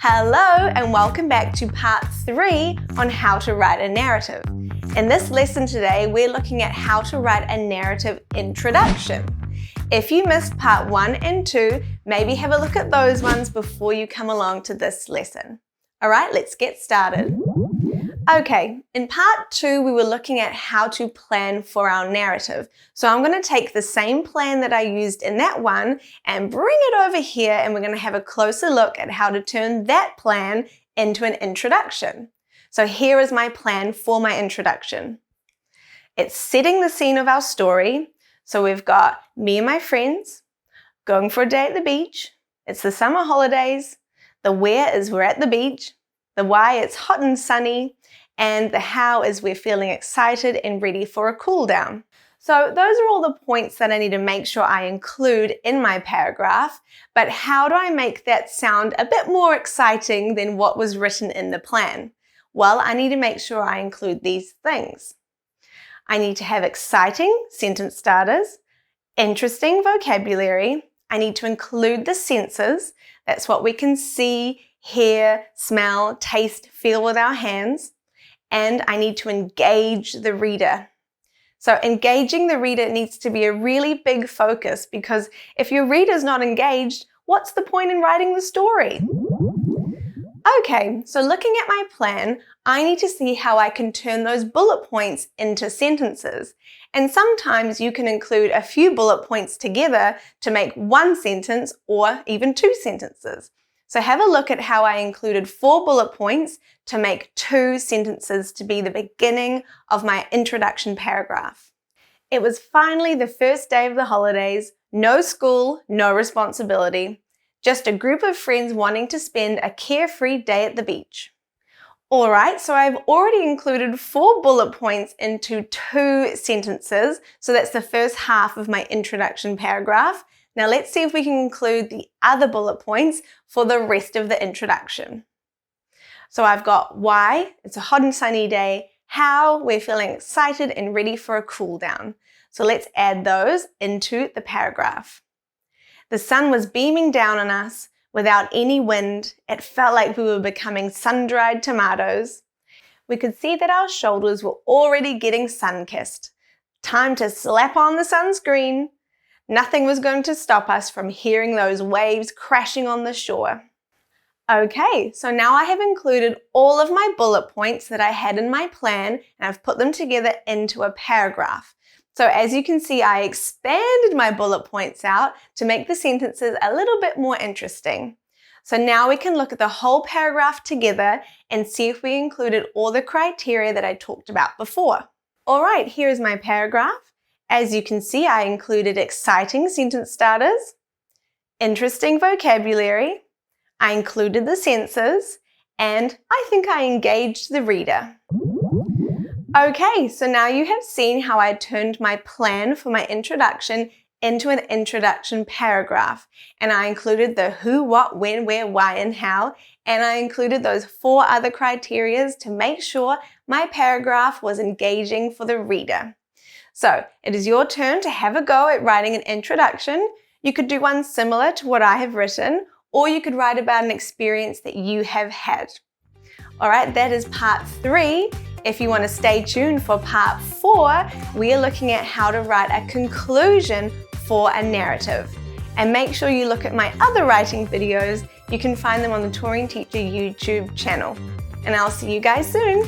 Hello and welcome back to part 3 on how to write a narrative. In this lesson today, we're looking at how to write a narrative introduction. If you missed part 1 and 2, maybe have a look at those ones before you come along to this lesson. All right, let's get started. Okay, in part 2, we were looking at how to plan for our narrative. So I'm going to take the same plan that I used in that one and bring it over here, and we're going to have a closer look at how to turn that plan into an introduction. So here is my plan for my introduction. It's setting the scene of our story. So we've got me and my friends going for a day at the beach. It's the summer holidays. The where is we're at the beach. The why, it's hot and sunny. And the how is we're feeling excited and ready for a cool down. So those are all the points that I need to make sure I include in my paragraph, but how do I make that sound a bit more exciting than what was written in the plan? Well, I need to make sure I include these things. I need to have exciting sentence starters, interesting vocabulary. I need to include the senses. That's what we can see, hear, smell, taste, feel with our hands. And I need to engage the reader. So engaging the reader needs to be a really big focus, because if your reader's not engaged, what's the point in writing the story? Okay, so looking at my plan, I need to see how I can turn those bullet points into sentences. And sometimes you can include a few bullet points together to make one sentence or even 2 sentences. So have a look at how I included 4 bullet points to make 2 sentences to be the beginning of my introduction paragraph. It was finally the first day of the holidays, no school, no responsibility, just a group of friends wanting to spend a carefree day at the beach. All right, so I've already included 4 bullet points into 2 sentences, so that's the first half of my introduction paragraph. Now let's see if we can include the other bullet points for the rest of the introduction. So I've got why, it's a hot and sunny day, how, we're feeling excited and ready for a cool down. So let's add those into the paragraph. The sun was beaming down on us without any wind. It felt like we were becoming sun-dried tomatoes. We could see that our shoulders were already getting sun-kissed. Time to slap on the sunscreen. Nothing was going to stop us from hearing those waves crashing on the shore. Okay, so now I have included all of my bullet points that I had in my plan, and I've put them together into a paragraph. So as you can see, I expanded my bullet points out to make the sentences a little bit more interesting. So now we can look at the whole paragraph together and see if we included all the criteria that I talked about before. All right, here's my paragraph. As you can see, I included exciting sentence starters, interesting vocabulary, I included the senses, and I think I engaged the reader. Okay, so now you have seen how I turned my plan for my introduction into an introduction paragraph. And I included the who, what, when, where, why, and how. And I included those 4 other criteria to make sure my paragraph was engaging for the reader. So it is your turn to have a go at writing an introduction. You could do one similar to what I have written, or you could write about an experience that you have had. All right, that is part 3. If you want to stay tuned for part 4, we are looking at how to write a conclusion for a narrative. And make sure you look at my other writing videos. You can find them on the Touring Teacher YouTube channel. And I'll see you guys soon.